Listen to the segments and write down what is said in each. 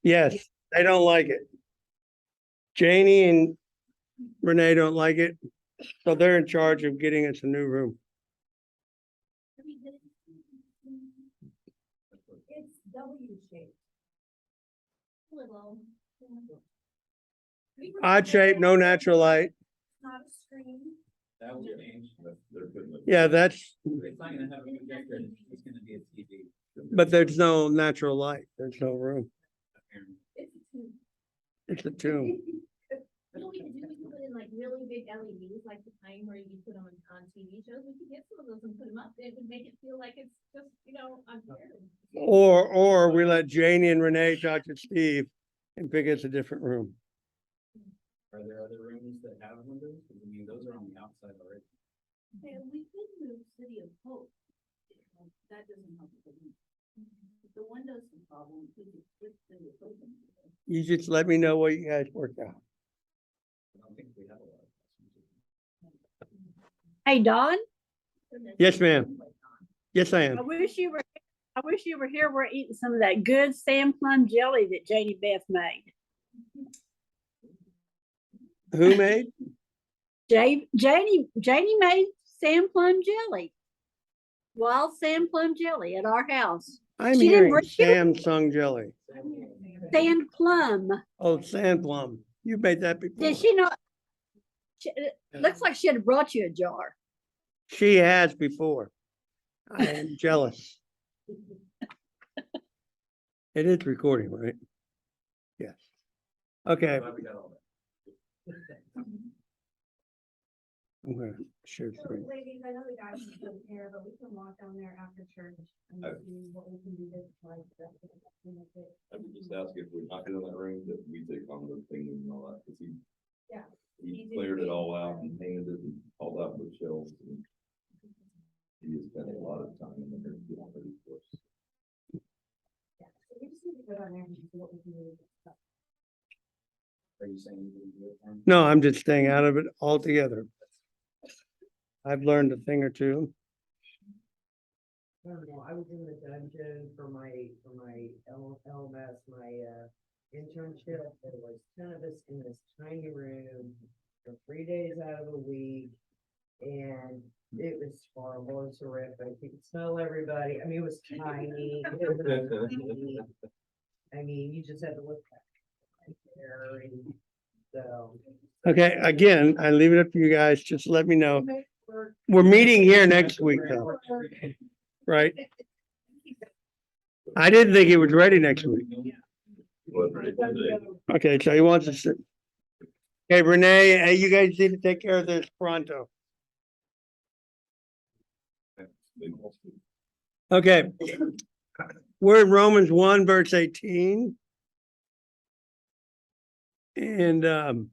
Yes, they don't like it. Janie and Renee don't like it, so they're in charge of getting us a new room. It's W shaped. Little. Odd shape, no natural light. Not a screen. That will change, but they're putting it. Yeah, that's, It's not gonna have a projector, it's gonna be a TV. but there's no natural light. There's no room. It's It's a tube. a tomb. You know, we could do, we could put in like really big LEDs, like the kind where you put on TV shows, we could get some of those and put them up, it would make it feel like it's just, on here. Or we let Janie and Renee talk to Steve and pick us a different room. Are there other rooms that have windows? 'Cause I mean, those are on the outside already. And we could move City of Hope. That doesn't help with the windows. If the windows the problem, we could switch City of Hope. You just let me know what you guys work out. I don't think we have a lot of customers. Hey, Don, Yes, ma'am. Yes, I I am. wish you were here. We're eating some of that good Sam plum jelly that Janie Beth made. Who made? Janie made Sam plum jelly. Wild Sam plum jelly at our house. I'm She didn't hearing bring you- Samsung jelly. Sand plum. Oh, sand plum. You made that before. Did she not? It looks like she had brought you a jar. She has before. I am jealous. It is recording, right? Yes. Okay. Glad we got all that. I'm gonna share So, screen. ladies, I know the guys don't care, but we can walk down there after church and Okay. see what we can do this like. I would just ask if we're not in that room, that we take on the thing and all that, because Yeah. he cleared it all out and painted it and all that with shelves. And he has spent a lot of time in there getting ready for us. Yeah, so we just need to go down there and see what we can do. with this stuff. Are you saying you can do it? Tom? No, I'm just staying out of it altogether. I've learned a thing or two. I don't know, I was in the dungeon for my LMS, my internship. There was 10 of us in this tiny room for 3 days out of a week. And it was horrible, it was horrific. You could smell everybody. I mean, it was tiny. It was tiny. I mean, you just had to look right there and so. Okay, again, I leave it up to you guys. Just let me know. We're meeting here next week though, right? I didn't think it was ready next week. Was ready for today. Okay, so he wants us to. Okay, Renee, hey, you guys need to take care of this pronto. Okay. We're in Romans 1, verse 18. And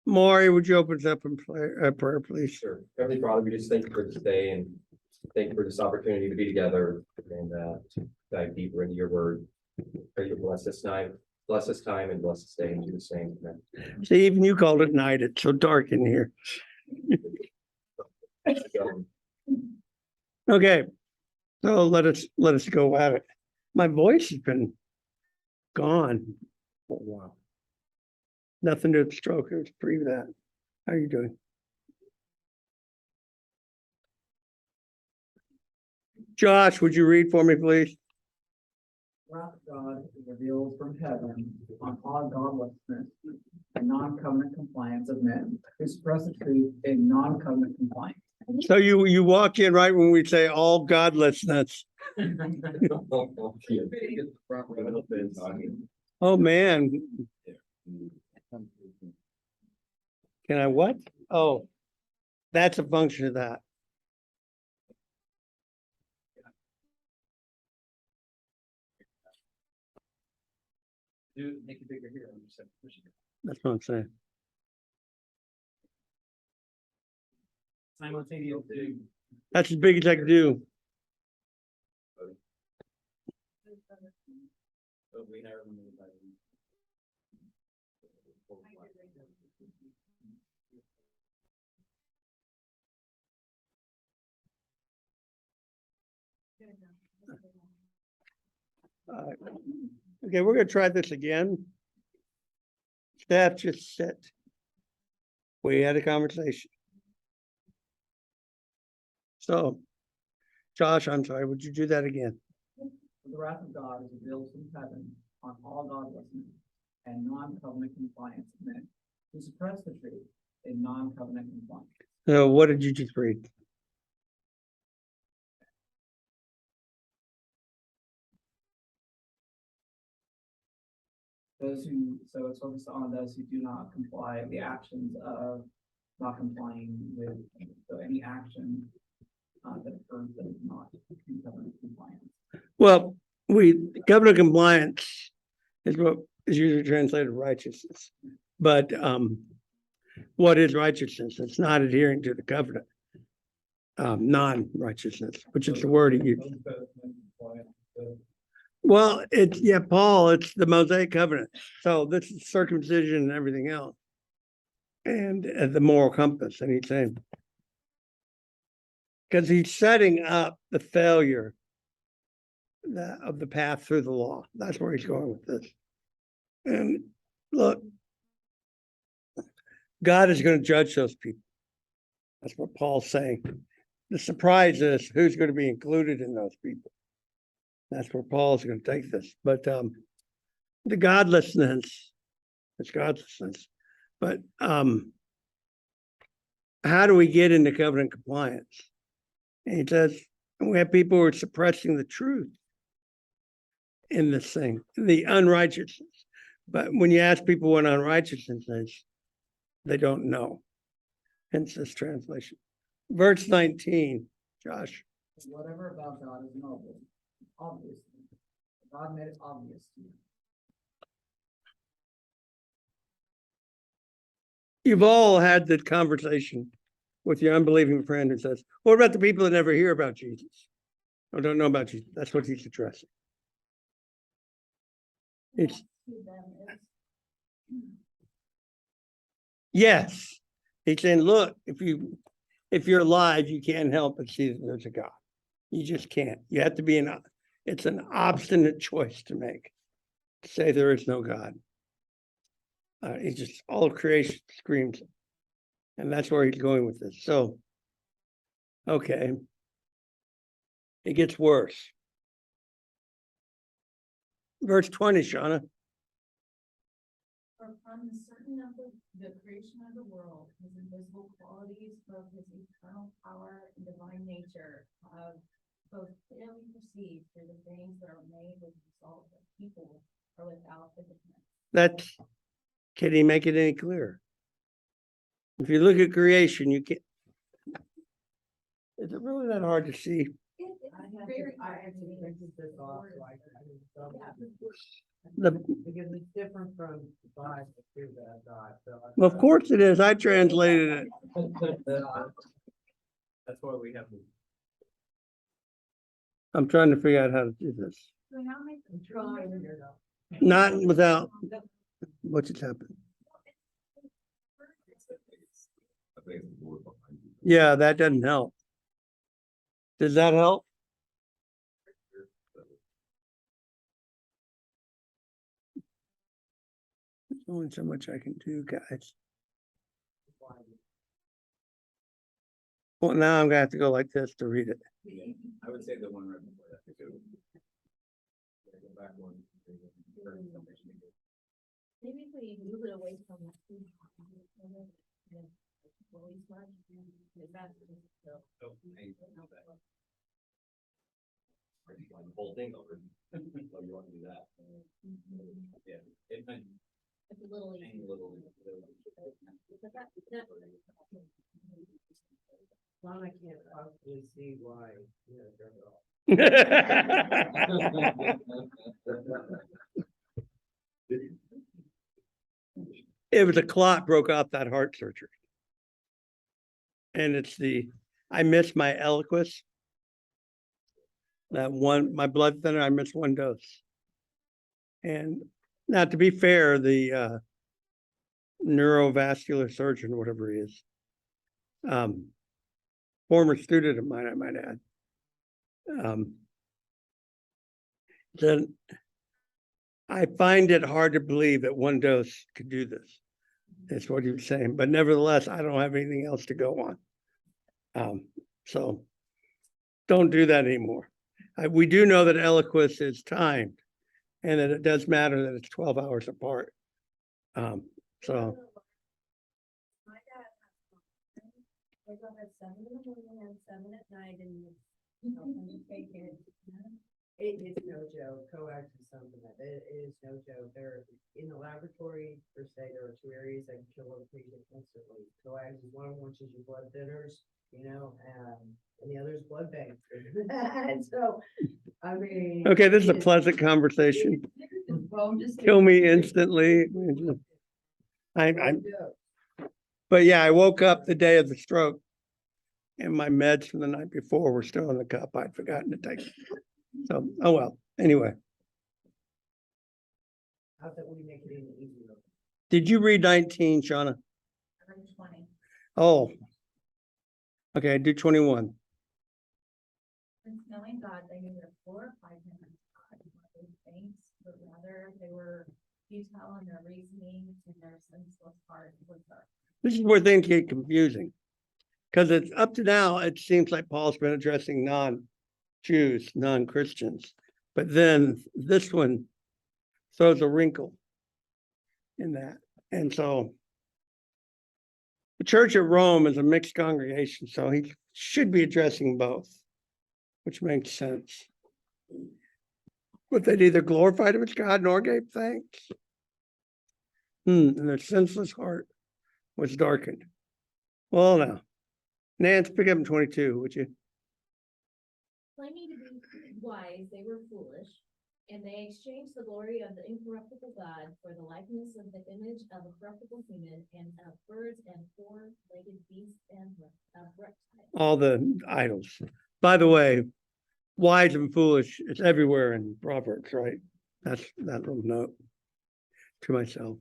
Maury, would you open us up in prayer, please? Sure. Heavenly Father, we just thank you for this day and thank you for this opportunity to be together and to dive deeper into your word. Pray you bless this time and bless this day and do the same. Amen. See, even you called it night. It's so dark in here. Okay, so let us go at it. My voice has been gone for a while. Nothing to stroke, it was pre that. How are you doing? Josh, would you read for me, please? Wrath of God is revealed from heaven on all godlessness and non-covenant compliance of men who suppress the truth in non-covenant compliance. So you walk in right when we say all godlessness. Oh, man. Can I what? Oh, that's a function of that. Do make it bigger here. I'm just pushing it. That's what I'm saying. Simultaneous. That's as big as I can do. But we never move by Okay, we're gonna try this again. Staff just said. We had a conversation. So, Josh, I'm sorry, would you do that again? The wrath of God is revealed from heaven on all godlessness and non-covenant compliance of men who suppress the truth in non-covenant compliance. So what did you just read? So it's focused on those who do not comply, the actions of not complying with, so any action that occurs that is not in covenant compliance. Well, covenant compliance is what is usually translated righteousness. But what is righteousness? It's not adhering to the covenant. Non-righteousness, which is the word he used. Well, Paul, it's the Mosaic covenant. So this is circumcision and everything else. And the moral compass, and he's saying, because he's setting up the failure of the path through the law. That's where he's going with this. And look, God is going to judge those people. That's what Paul's saying. The surprise is who's going to be included in those people. That's where Paul's going to take this. But the godlessness, it's godlessness. But how do we get into covenant compliance? And he says, we have people who are suppressing the truth in this thing, the unrighteousness. But when you ask people what unrighteousness is, they don't know. Hence this translation. Verse 19, Josh. Whatever about God is noble, obvious. God made it obvious to you. You've all had the conversation with your unbelieving friend who says, what about the people that never hear about Jesus or don't know about Jesus? That's what he's addressing. It's yes. He's saying, look, if you're alive, you can't help but see that there's a God. You just can't. You have to be it's an obstinate choice to make, to say there is no God. It's just all of creation screams it. And that's where he's going with this. So, okay. It gets worse. Verse 20, Shauna. For from the certain of the creation of the world, his invisible qualities of his eternal power and divine nature of both clearly perceived through the things that are made with the result of people or without the Can he make it any clearer? If you look at creation, you can't. Is it really that hard to see? I had to print this off, so I The, because it's different from the Bible too, that I got, so. well, of course it is. I translated it. That's why we have. I'm trying to figure out how to do this. I'm trying to figure it out. Not without what just happened. I think it's the board behind you. Yeah, that doesn't help. Does that help? There's only so much I can do, guys. Well, now I'm gonna have to go like this to read it. I would say the one right before that. Go back one. Maybe if we move it away from the. The whole thing over. So you want to do that? Yeah. It might It's a little. hang a little. Well, I can't possibly see why, you know, turn it off. It was a clot broke off that heart surgery. And I missed my Eliquis. My blood thinner, I missed one dose. And now, to be fair, the neurovascular surgeon, whatever he is, former student of mine, I might add, then I find it hard to believe that one dose could do this. That's what he was saying, but nevertheless, I don't have anything else to go on. So don't do that anymore. We do know that Eliquis is timed and that it does matter that it's 12 hours apart. So My dad has, wake up at 7 in the morning and 7 at night and take it. It is no joke. Coax is something that it is no joke. They're in the laboratory, per se, there are two areas that can kill a patient instantly. Coax is one of them, which is your blood thinners, and the other is blood bank. And so, I mean. okay, this is a it pleasant conversation. Well, I'm just. Kill me instantly. I'm but yeah, I woke up the day of the stroke and my meds from the night before were still in the cup. I'd forgotten to take them. So, oh well, anyway. How that we make it any easier. Did you read 19, Shauna? I read 20. Oh. Okay, do 21. Since knowing God, they neither glorified him as God in what they think, but rather they were futile in their reasoning and their senseless heart was dark. This is where things get confusing. Because it's up to now, it seems like Paul's been addressing non-Jews, non-Christians. But then this one throws a wrinkle in that. And so the church at Rome is a mixed congregation, so he should be addressing both, which makes sense. But they neither glorified him as God nor gave thanks. And their senseless heart was darkened. Well, now, Nance, pick up in 22, would you? Claiming to be wise, they were foolish, and they exchanged the glory of the incorruptible God for the likeness of the image of a corruptible human and of birds and four-legged beasts and of reptiles. All the idols. By the way, wise and foolish, it's everywhere in Proverbs, right? That's that little note to myself.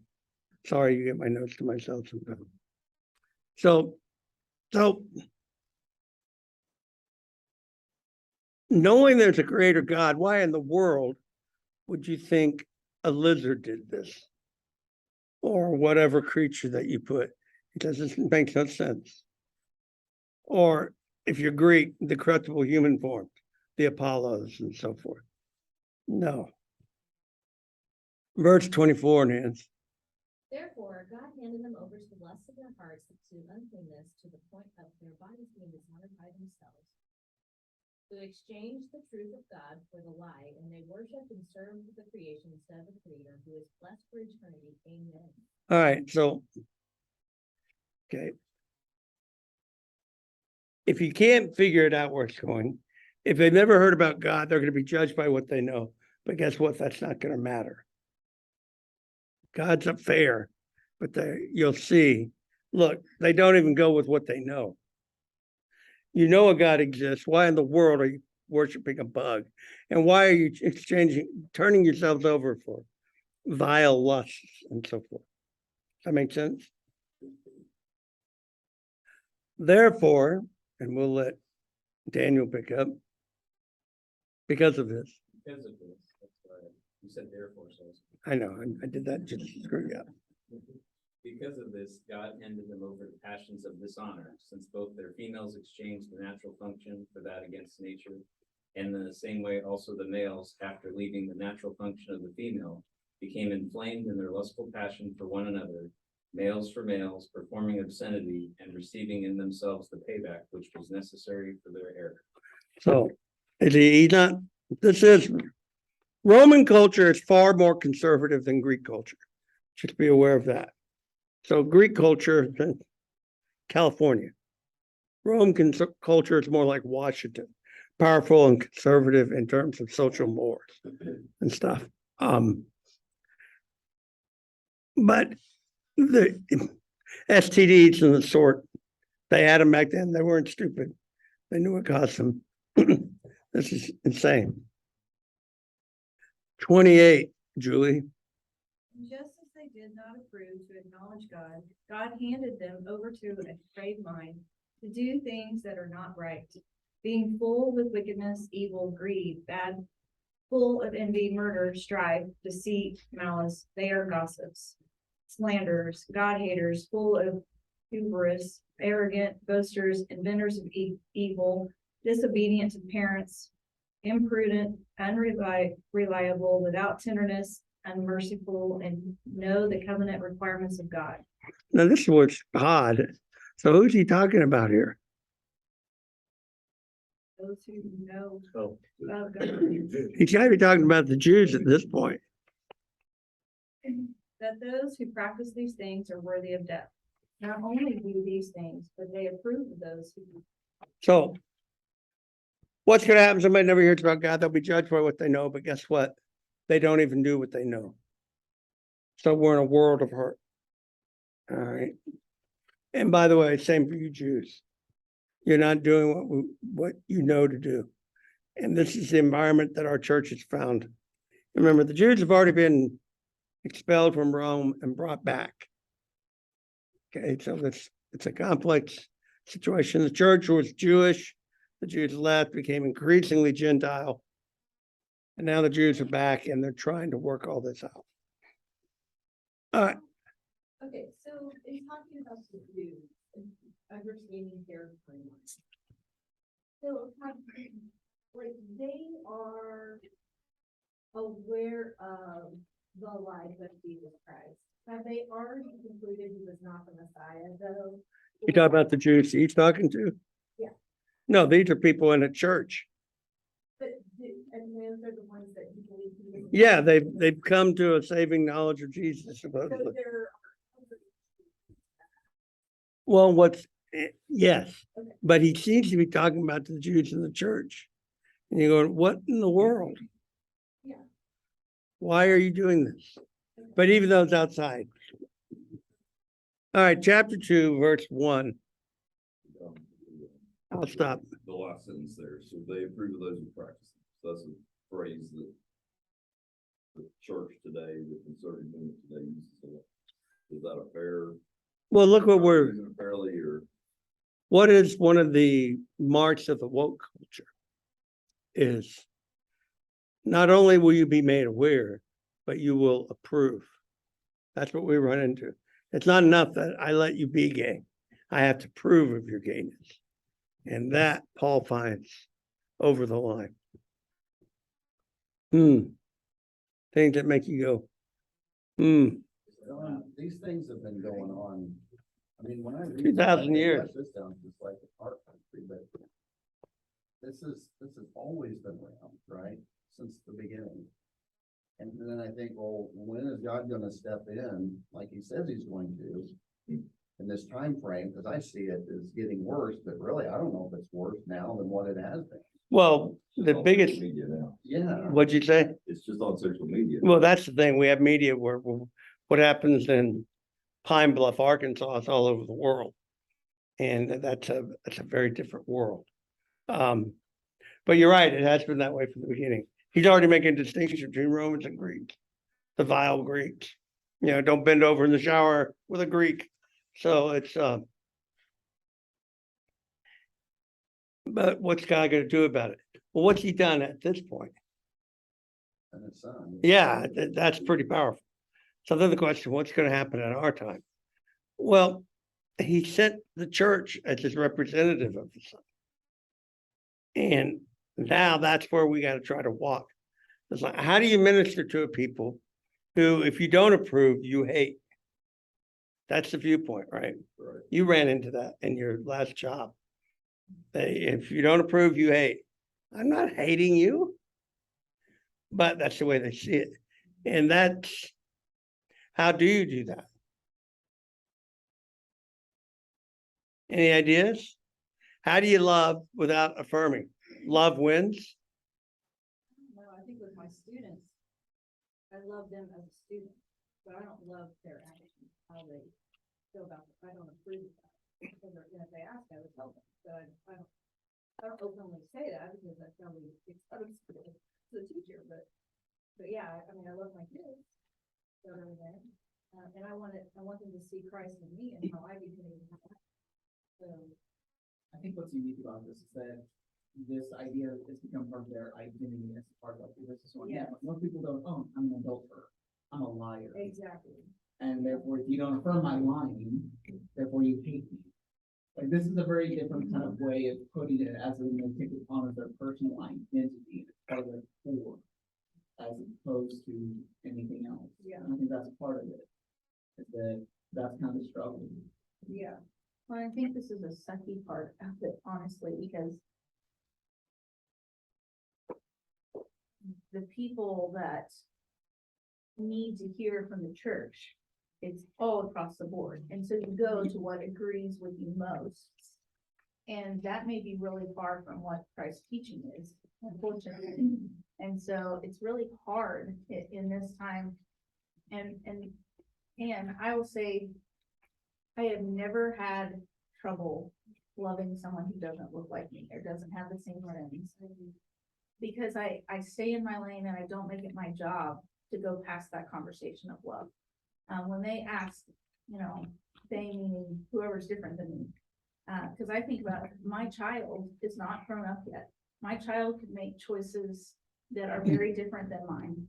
Sorry, you get my notes to myself sometimes. So knowing there's a creator God, why in the world would you think a lizard did this? Or whatever creature that you put? It doesn't make no sense. Or if you're Greek, the corruptible human form, the Apollos and so forth. No. Verse 24, Nance. Therefore, God handed them over to the lust of their hearts, to uncleanness, to the point of their bodies being dishonored by themselves, who exchanged the truth of God for the lie, and they worshipped and served the creation instead of the Creator, who is blessed for eternity. Amen. All right, so, okay. If you can't figure it out where it's going, if they've never heard about God, they're going to be judged by what they know. But guess what? That's not going to matter. God's up fair, but you'll see, look, they don't even go with what they know. You know a God exists. Why in the world are you worshiping a bug? And why are you turning yourselves over for vile lusts and so forth? Does that make sense? Therefore, and we'll let Daniel pick up, because of this. Because of this, that's why you said therefore, so. I know, I did that just to screw you up. Because of this, God handed them over to passions of dishonor, since both their females exchanged the natural function for that against nature. And in the same way, also the males, after leaving the natural function of the female, became inflamed in their lustful passion for one another, males for males, performing obscenity and receiving in themselves the payback which was necessary for their error. So, this is Roman culture is far more conservative than Greek culture. Just be aware of that. So Greek culture, California. Rome culture is more like Washington, powerful and conservative in terms of social mores and stuff. But the STDs and the sort, they had them back then. They weren't stupid. They knew it cost them. This is insane. 28, Julie. Just as they did not approve to acknowledge God, God handed them over to a depraved mind to do things that are not right, being full with wickedness, evil, greed, bad full of envy, murder, strife, deceit, malice. They are gossips, slanderers, God haters, full of hubris, arrogant, boasters, inventors of evil, disobedient to parents, imprudent, unreliable, without tenderness, unmerciful, and know the covenant requirements of God. Now, this is what's odd. So who's he talking about here? Those who know Oh. of God, He's got to be talking about the Jews at this point. that those who practice these things are worthy of death. Not only do these things, but they approve of those who do. So what's going to happen? Somebody never hears about God. They'll be judged by what they know. But guess what? They don't even do what they know. So we're in a world of hurt. All right. And by the way, same for you Jews. You're not doing what you know to do. And this is the environment that our church has found. Remember, the Jews have already been expelled from Rome and brought back. Okay, so it's a complex situation. The church was Jewish. The Jews left, became increasingly Gentile. And now the Jews are back and they're trying to work all this out. All right. Okay, so in talking about the Jews, and understanding their timeline. So, like, they are aware of the life of Jesus Christ. Have they already concluded he was not the Messiah, though? You talk about the Jews he's talking to? Yeah. No, these are people in a church. But, and those are the ones that you believe he was. Yeah, they've come to a saving knowledge of Jesus, So supposedly. they're. Well, yes, Okay. but he seems to be talking about the Jews in the church. And you're going, what in the world? Yeah. Why are you doing this? But even though it's outside. All right, chapter 2, verse 1. I'll stop. The last sentence there, so they approve of those who practice. So that's a phrase that the church today, the conservative movement today uses a lot. Is that a fair? Well, look what we're, using it fairly, or what is one of the marks of the woke culture is not only will you be made aware, but you will approve. That's what we run into. It's not enough that I let you be gay. I have to prove of your gayness. And that Paul finds over the line. Things that make you go, These things have been going on. I mean, when I read 2,000 this, I years. This sounds just like a art country, but this has always been around, right? Since the beginning. And then I think, well, when is God gonna step in, like he says he's going to, in this time frame? Because I see it as getting worse, but really, I don't know if it's worse now than what it has been. well, the on biggest, social media now. Yeah. what'd you say? It's just on social media. Well, that's the thing. We have media where what happens in Pine Bluff, Arkansas is all over the world. And that's a very different world. But you're right, it has been that way from the beginning. He's already making a distinction between Romans and Greeks, the vile Greeks. You know, don't bend over in the shower with a Greek. So it's but what's God gonna do about it? Well, what's he done at this point? And it's son. Yeah, that's pretty powerful. So then the question, what's going to happen in our time? Well, he sent the church as his representative of the Son. And now that's where we got to try to walk. It's like, how do you minister to a people who, if you don't approve, you hate? That's the viewpoint, right? Right. You ran into that in your last job. If you don't approve, you hate. I'm not hating you, but that's the way they see it. And that's, how do you do that? Any ideas? How do you love without affirming? Love wins. No, I think with my students, I love them as a student, but I don't love their actions, how they feel about it. I don't approve of that. Because if they ask, I would tell them. So I don't openly say that because that's probably exposed to the teacher, but yeah, I mean, I love my kids. So everything. And I want them to see Christ in me and how I behave. So I think what's unique about this is that this idea has become part of their identity as part of like, this is what, Yes. most people don't, oh, I'm an adulterer, I'm a liar. Exactly. And therefore, if you don't affirm my lying, therefore you hate me. Like, this is a very different kind of way of putting it as in they take it on as their personal identity, part of their core, as opposed to anything else. Yeah. And I think that's part of it, is that that's kind of the struggle. Yeah. Well, I think this is a sucky part of it, honestly, because the people that need to hear from the church, it's all across the board. And so you go to what agrees with you most. And that may be really far from what Christ's teaching is, unfortunately. And so it's really hard in this time. And I will say, I have never had trouble loving someone who doesn't look like me or doesn't have the same limbs. Because I stay in my lane and I don't make it my job to go past that conversation of love. When they ask, you know, they meaning whoever's different than me. Cause I think about my child is not grown up yet. My child could make choices that are very different than mine.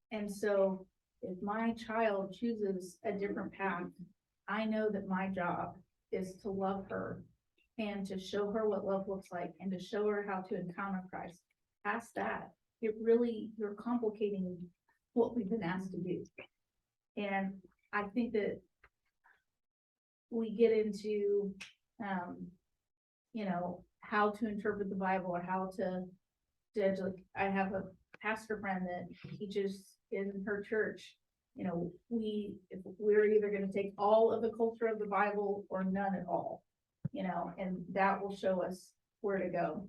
And so if my child chooses a different path, I know that my job is to love her and to show her what love looks like and to show her how to encounter Christ. Past that, you're complicating what we've been asked to do. And I think that we get into, you know, how to interpret the Bible or how to judge. Like, I have a pastor friend that teaches in her church. You know, we're either going to take all of the culture of the Bible or none at all, you know, and that will show us where to go.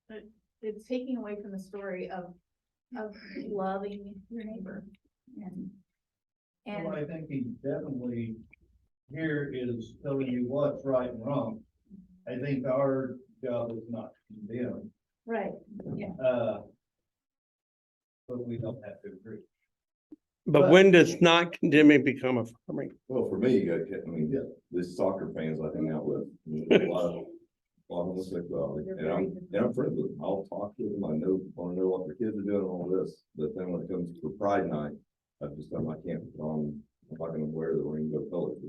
But it's taking away from the story of loving your neighbor. And Well, I think he definitely here is telling you what's right and wrong. I think our job is not to condemn, right, yeah. but we don't have to agree. But when does not condemning become affirming? Well, for me, I mean, Yeah. this soccer fans I hang out with, a lot of homosexuality, and I'm friends with them. I'll talk to them. I wanna know what their kids are doing, all this, but then when it comes to Pride Night, I've just done, I can't put on, I'm not gonna wear the rainbow colors.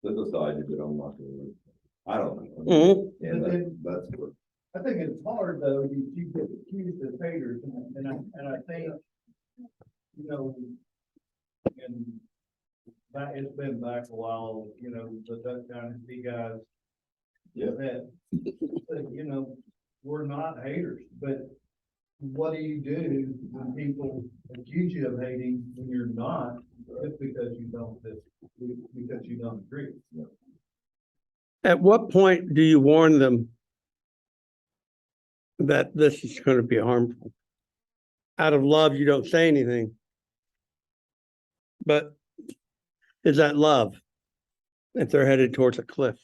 They decided that I'm not gonna wear, I don't know. Mhm. And But then- that's what, I think it's hard though, you get accused of haters and I think, you know, and that it's been back a while, you know, the Duck Dynasty guys. Yeah. That, you know, we're not haters, but what do you do when people accuse you of hating when you're not, just because you don't agree? At what point do you warn them that this is going to be harmful? Out of love, you don't say anything. But is that love if they're headed towards a cliff?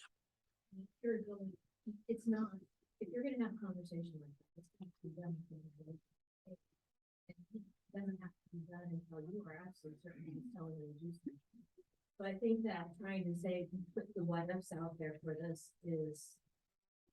It's not, if you're gonna have a conversation like that, it's got to be done. It doesn't have to be done until you are absolutely certain he's telling you to do something. So I think that trying to say, put the what ifs out there for this is,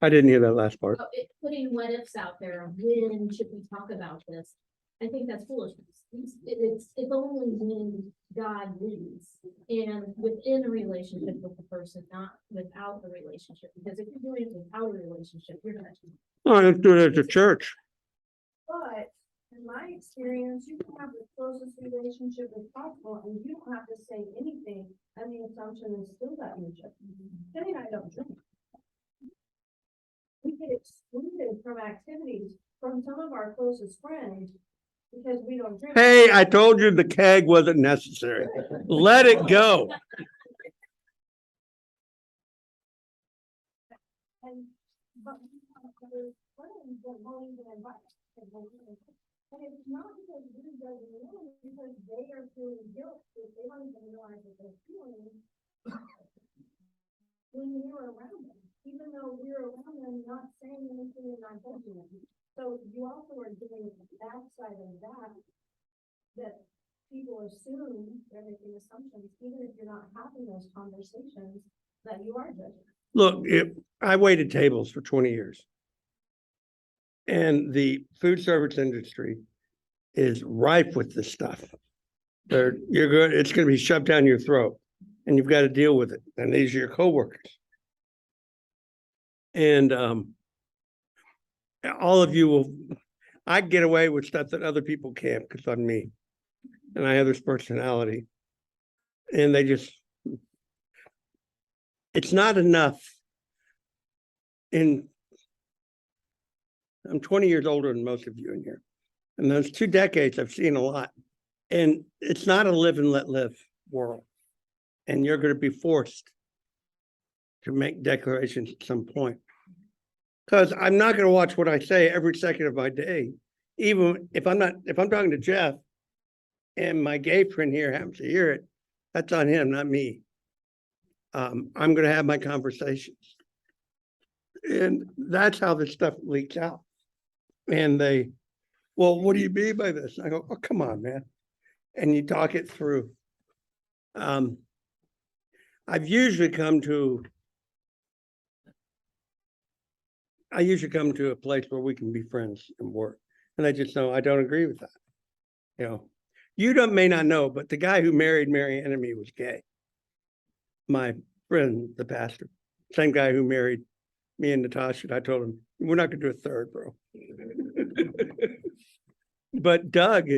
I didn't hear that last part. putting what ifs out there, of when should we talk about this? I think that's foolishness. It's only when God leads and within a relationship with the person, not without the relationship. Because if you're doing it without a relationship, you're gonna. Oh, let's do it at the church. But in my experience, you can have the closest relationship as possible and you don't have to say anything. And the assumption is still that mutual. Jenny and I don't drink. We get excluded from activities from some of our closest friends because we don't drink. Hey, I told you the keg wasn't necessary. Let it go. And, but we have other friends that won't even invite us. And it's not because we doesn't know, it's because they are feeling guilt, because they don't even realize that they're feeling when we're around them, even though we're around them, not saying anything and not judging them. So you also are doing the backside of that people assume, they're making assumptions, even if you're not having those conversations, that you are judging. Look, I waited tables for 20 years. And the food service industry is rife with this stuff. It's gonna be shoved down your throat and you've got to deal with it. And these are your coworkers. And all of you will, I get away with stuff that other people can't because I'm me. And I have this personality. And it's not enough. I'm 20 years older than most of you in here. In those 2 decades, I've seen a lot. And it's not a live and let live world. And you're going to be forced to make declarations at some point. Because I'm not going to watch what I say every second of my day. Even if I'm talking to Jeff and my gay friend here happens to hear it, that's on him, not me. I'm going to have my conversations. And that's how this stuff leaks out. And well, what do you mean by this? I go, oh, come on, man. And you talk it through. I've usually come to a place where we can be friends and work. And I just know I don't agree with that. You know, may not know, but the guy who married Mary Enemy was gay. My friend, the pastor, same guy who married me and Natasha. I told him, we're not gonna do a third, bro. But Doug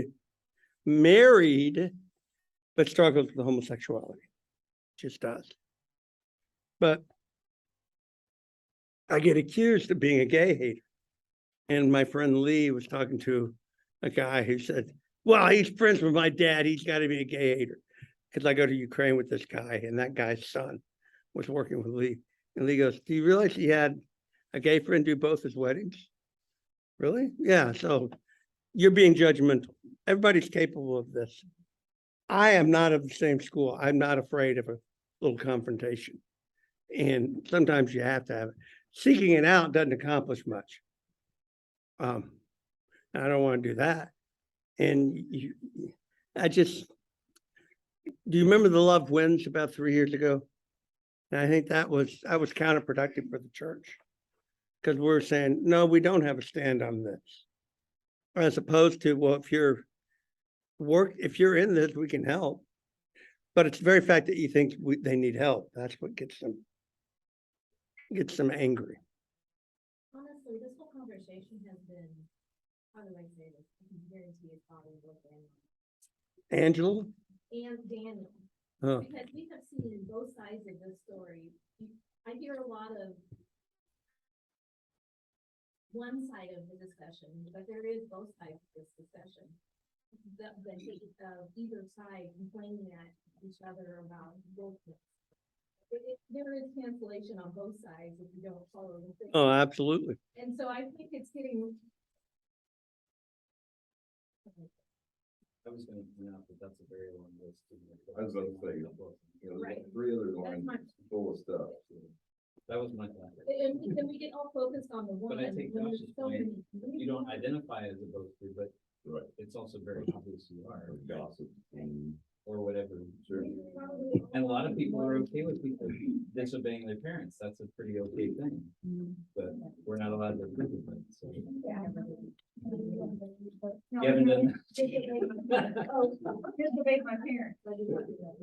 married, but struggles with homosexuality. Just does. But I get accused of being a gay hater. And my friend Lee was talking to a guy who said, well, he's friends with my dad. He's got to be a gay hater. Because I go to Ukraine with this guy, and that guy's son was working with Lee. And Lee goes, do you realize he had a gay friend do both his weddings? Really? Yeah. So you're being judgmental. Everybody's capable of this. I am not of the same school. I'm not afraid of a little confrontation. And sometimes you have to have it. Seeking it out doesn't accomplish much. I don't want to do that. And do you remember the Love Wins about 3 years ago? And I think that was counterproductive for the church. Because we're saying, no, we don't have a stand on this. As opposed to, well, if you're in this, we can help. But it's the very fact that you think they need help. That's what gets them angry. Honestly, this whole conversation has been, how do I say this? I can guarantee it's probably with Angela? and Daniel. Huh. Because we have seen both sides of this story. I hear a lot of one side of the discussion, but there is both sides of this discussion. The either side complaining at each other about wokeness. There is cancellation on both sides if you don't follow the thing. Oh, absolutely. And so I think it's getting. I was gonna point out that that's a very long list. I was about to say, there's Right. 3 other lines full of stuff. That was my thought. And then we get all focused on the one. But I think when there's Josh's so point, many- you don't identify as a both-through, but Right. it's also very obvious you are, Or gossip. And or whatever. sure. And a lot of people are okay with people disobeying their parents. That's a pretty okay thing. But we're not allowed to approve of it, so. You haven't done Oh, disobeyed my parents. I did not do that.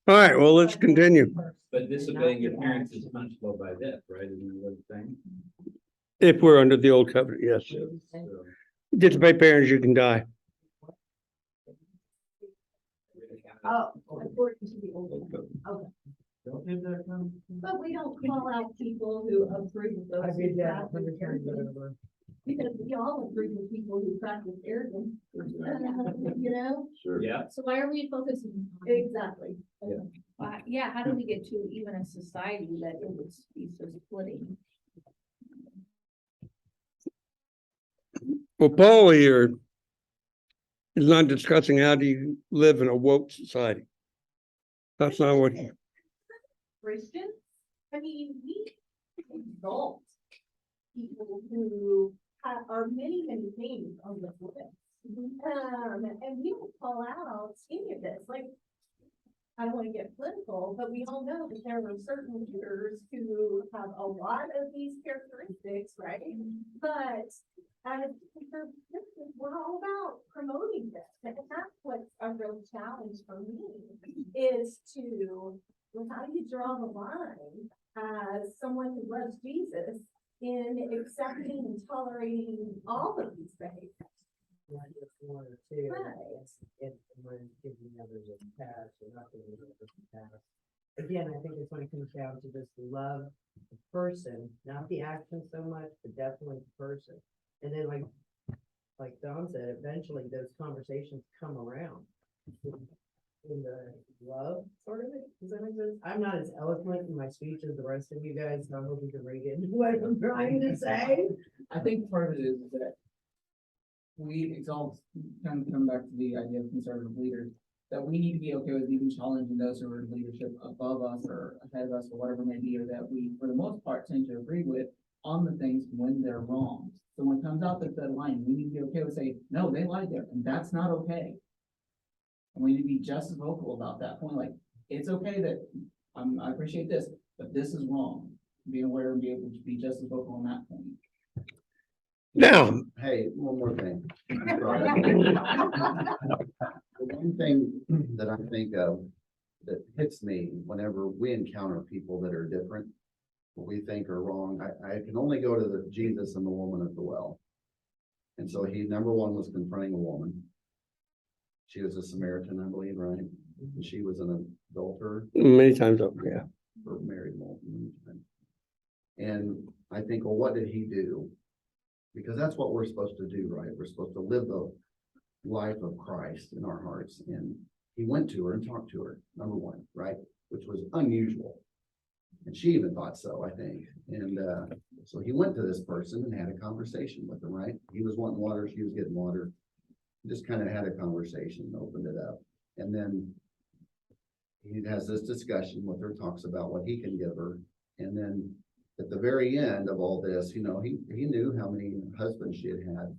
All right, well, let's continue. But disobeying your parents is punishable by death, right? Isn't that what you're saying? If we're under the old covenant, yes. So, Disobey parents, you can die. Oh, according to the old one. Okay. But we don't call out people who approve of those. I did that who 100 times practice over. Because we all agree with people who practice arrogance, you know? Sure. Yeah, So why are we focusing? on- Exactly. Yeah, how do we get to even a society that it would be so splitting? Well, Paul here is not discussing how do you live in a woke society. That's not what Christians, I mean, we exalt people who are many things on the list. And we don't call out any of this, like, I don't wanna get political, people, but we all know that there are certain leaders who have a lot of these characteristics, right? But as for Christians, we're all about promoting this, and that's what's a real challenge for me, is to, well, how do you draw the line as someone who loves Jesus in accepting and tolerating all of these behaviors? Not just one or two. Right. If we're giving others a pass or not giving others a pass. Again, I think it's when it comes down to just love the person, not the action so much, but definitely the person. And then like Don said, eventually those conversations come around. In the love sort of it, does that make sense? I'm not as eloquent in my speech as the rest of you guys, so I hope you can read it, what I'm trying to say. I think part of it is that it's all kind of come back to the idea of conservative leaders, that we need to be okay with even challenging those who are in leadership above us or ahead of us or whatever it may be, or that we, for the most part, tend to agree with on the things when they're wrong. So when it comes out that line, we need to be okay with saying, no, they lied there, and that's not okay. And we need to be just as vocal about that point, like, it's okay that, I appreciate this, but this is wrong. Be aware and be able to be just as vocal on that point. Now, Hey, one more thing. The one thing that I think of that hits me whenever we encounter people that are different, what we think are wrong, I can only go to the Jesus and the woman at the well. And so he, number one, was confronting a woman. She was a Samaritan, I believe, right? And she was an adulterer. many times over, yeah. Or married multiple times. And I think, well, what did he do? Because that's what we're supposed to do, right? We're supposed to live the life of Christ in our hearts. And he went to her and talked to her, number one, right? Which was unusual. And she even thought so, I think. And so he went to this person and had a conversation with them, right? He was wanting water, she was getting water. Just kind of had a conversation, opened it up. And then he has this discussion with her, talks about what he can give her. And then at the very end of all this, you know, he knew how many husbands she had.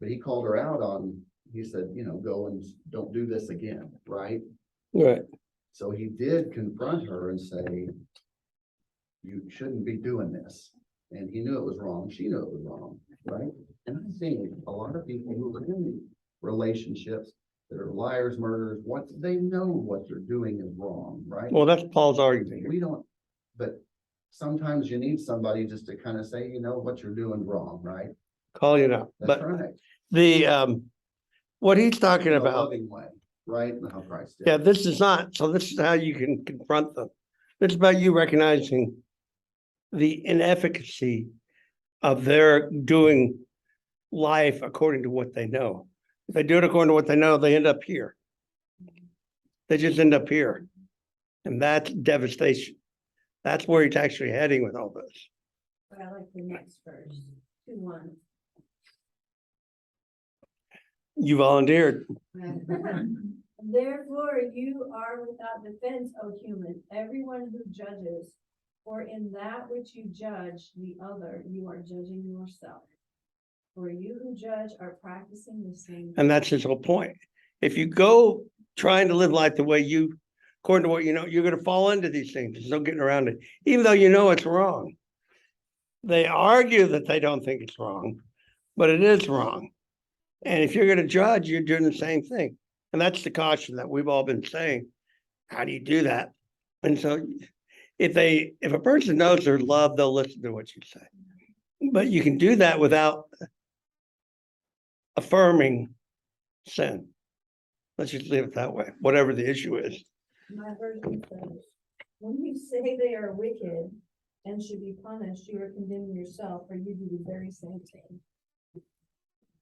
But he called her out on, he said, you know, go and don't do this again, right? Right. So he did confront her and say, you shouldn't be doing this. And he knew it was wrong. She knew it was wrong, right? And I think a lot of people who are in relationships that are liars, murderers, what they know what they're doing is wrong, right? Well, that's Paul's argument. We don't, but sometimes you need somebody just to kind of say, you know, what you're doing wrong, right? Call you out. That's But right. the, what he's talking In a about, loving way, right? And how Christ did. yeah, this is not, so this is how you can confront them. It's about you recognizing the inefficacy of their doing life according to what they know. If they do it according to what they know, they end up here. They just end up here. And that's devastation. That's where he's actually heading with all this. But I like the next verse, 2:1. You volunteered. Therefore, you are without defense, O human, everyone who judges, for in that which you judge the other, you are judging yourself. For you who judge are practicing the same. And that's his whole point. If you go trying to live life the way you, according to what you know, you're going to fall into these things. There's no getting around it, even though you know it's wrong. They argue that they don't think it's wrong, but it is wrong. And if you're going to judge, you're doing the same thing. And that's the caution that we've all been saying. How do you do that? And so if a person knows they're loved, they'll listen to what you say. But you can do that without affirming sin. Let's just leave it that way, whatever the issue is. My version says, when you say they are wicked and should be punished, you are condemning yourself, for you do the very same thing.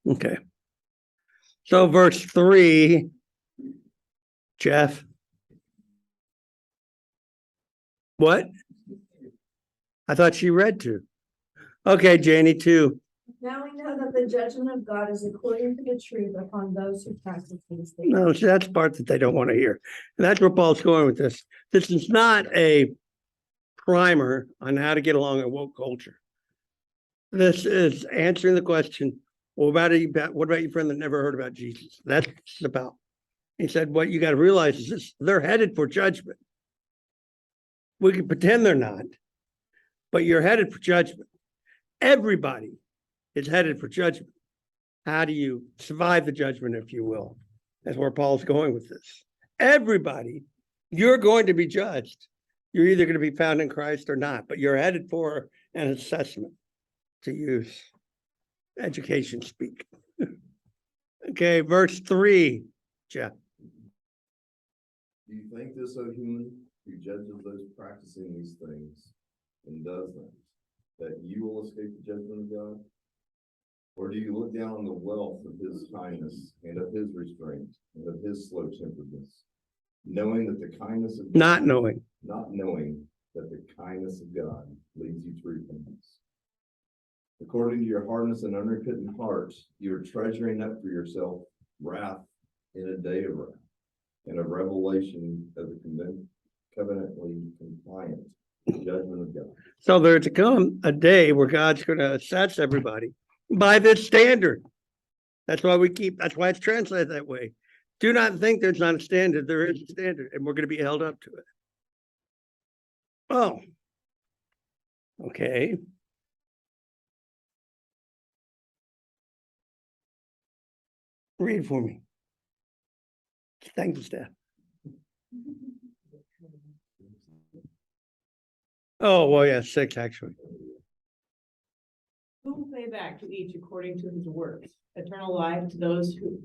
Okay. So verse 3, Jeff. What? I thought she read 2. Okay, Janie, 2. Now we know that the judgment of God is according to the truth upon those who practice these things. No, see, that's the part that they don't want to hear. And that's where Paul's going with this. This is not a primer on how to get along in woke culture. This is answering the question, what about your friend that never heard about Jesus? That's what it's about. He said, what you got to realize is this, they're headed for judgment. We can pretend they're not, but you're headed for judgment. Everybody is headed for judgment. How do you survive the judgment, if you will? That's where Paul's going with this. Everybody, you're going to be judged. You're either going to be found in Christ or not, but you're headed for an assessment, to use education speak. Okay, verse 3, Jeff. Do you think this, O human, who judges those practicing these things and does them, that you will escape the judgment of God? Or do you look down on the wealth of his kindness and of his restraint and of his slow temperedness, knowing that the kindness of God, not knowing that the kindness of God leads you to repentance? According to your hardness and unrepentant heart, you are treasuring up for yourself wrath in a day of wrath and a revelation of the covenantly compliant judgment of God. So there to come a day where God's going to assess everybody by this standard. That's why that's why it's translated that way. Do not think there's not a standard. There is a standard, and we're going to be held up to it. Oh, okay. Read for me. Thank you, Steph. Oh, well, yeah, 6 actually. Who will pay back to each according to his works? Eternal life to those who,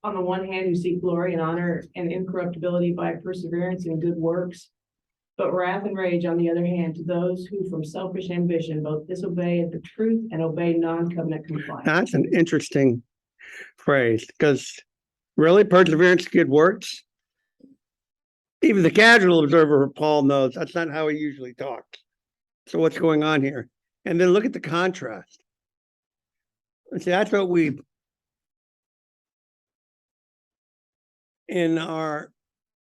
on the one hand, who seek glory and honor and incorruptibility by perseverance in good works, but wrath and rage on the other hand to those who from selfish ambition both disobey the truth and obey non-covenant compliance. That's an interesting phrase, because really perseverance, good works. Even the casual observer of Paul knows that's not how he usually talks. So what's going on here? And then look at the contrast. See, that's what we, in our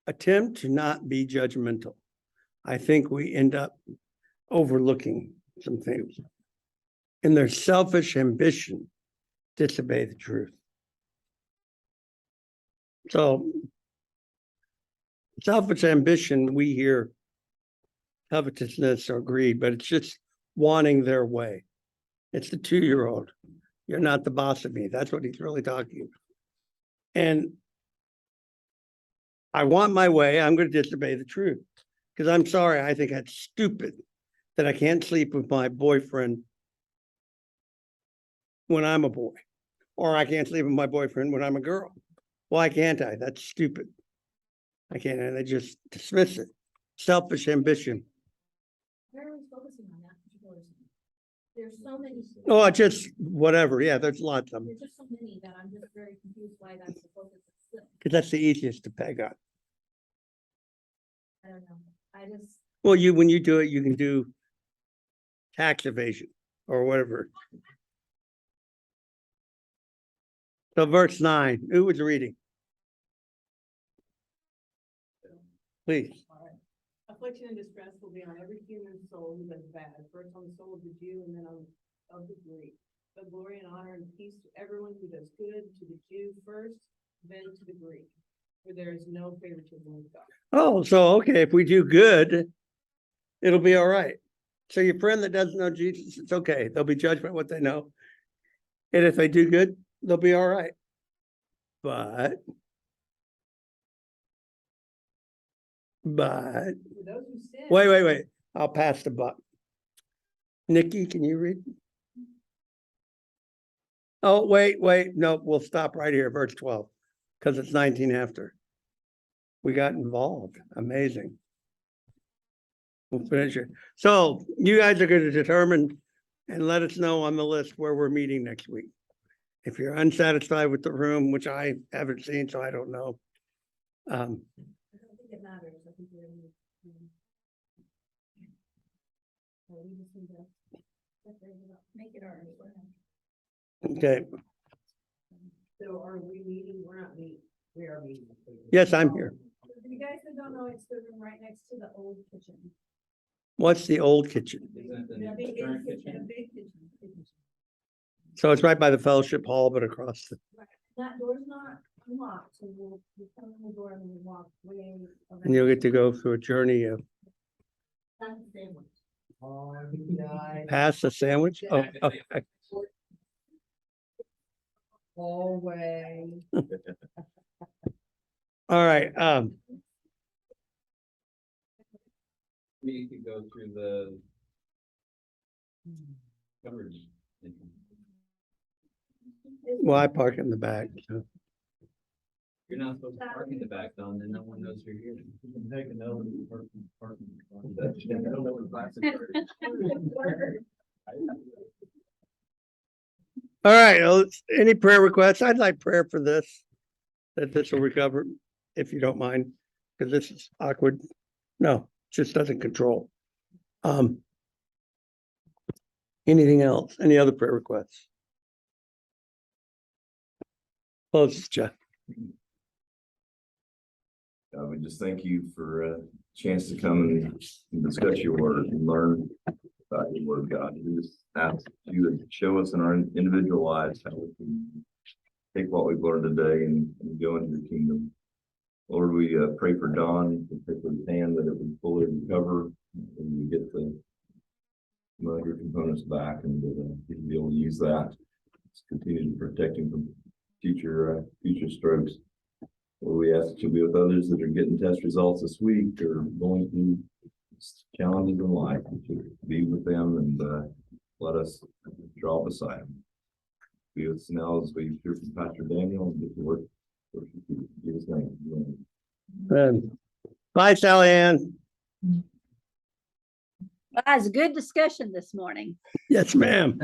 attempt to not be judgmental, I think we end up overlooking some things. In their selfish ambition, disobey the truth. So, selfish ambition, we hear covetousness or greed, but it's just wanting their way. It's the 2-year-old. You're not the boss of me. That's what he's really talking about. And I want my way. I'm going to disobey the truth. Because I'm sorry, I think that's stupid that I can't sleep with my boyfriend when I'm a boy. Or I can't sleep with my boyfriend when I'm a girl. Why can't I? That's stupid. I can't, and they just dismiss it. Selfish ambition. Where are we focusing on that particular thing? There's so many. Oh, just whatever. Yeah, there's lots of them. There's just so many that I'm just very confused why that's the focus. Because that's the easiest to peg on. I don't know. I just. Well, when you do it, you can do tax evasion or whatever. So verse 9, who was reading? Please. Affliction and distress will be on every human soul who does bad, first on the soul of the Jew and then on of the Greek. But glory and honor and peace to everyone who does good, to the Jew first, then to the Greek. For there is no favoritism with God. Oh, so okay, if we do good, it'll be all right. So your friend that doesn't know Jesus, it's okay. There'll be judgment what they know. And if they do good, they'll be all right. But wait. I'll pass the buck. Nikki, can you read? Oh, wait. No, we'll stop right here, verse 12, because it's 19 after. We got involved. Amazing. We'll finish it. So you guys are going to determine and let us know on the list where we're meeting next week. If you're unsatisfied with the room, which I haven't seen, so I don't know. I don't think it matters. I think we're in we just need to make it ours. Okay. So are we meeting? We're not meeting. We are meeting. Yes, I'm here. You guys that don't know, it's the room right next to the old kitchen. What's the old kitchen? Isn't The that big the current kitchen, kitchen? the big kitchen. So it's right by the fellowship hall, but across the. That door's not locked, so we'll come in the door and we'll walk way. And you'll get to go through a journey of That's the sandwich. Oh, nice. past the sandwich. Oh, okay. Hallway. All right, We could go through the coverage. well, I park in the back, so. You're not supposed to park in the back, Don, then no one knows you're here. You can take another parking. I don't know what class it's for. All right, any prayer requests? I'd like prayer for this, that this will recover, if you don't mind, because this is awkward. No, just doesn't control. Anything else? Any other prayer requests? Close this, Jeff. We just thank you for a chance to come and discuss your word and learn about your word, God. We just ask you to show us in our individual lives how we can take what we've learned today and go into your kingdom. Lord, we pray for Don, we pray for his hand that it would fully recover and we get the motor components back and be able to use that. Just continue to protect him from future strokes. Lord, we ask that you'll be with others that are getting test results this week or going through challenges in life, that you be with them and let us draw beside them. Be with us now as we hear from Pastor Daniel and get to work. In Jesus' name. Amen. Bye, Sally Ann. Guys, good discussion this morning. Yes, ma'am.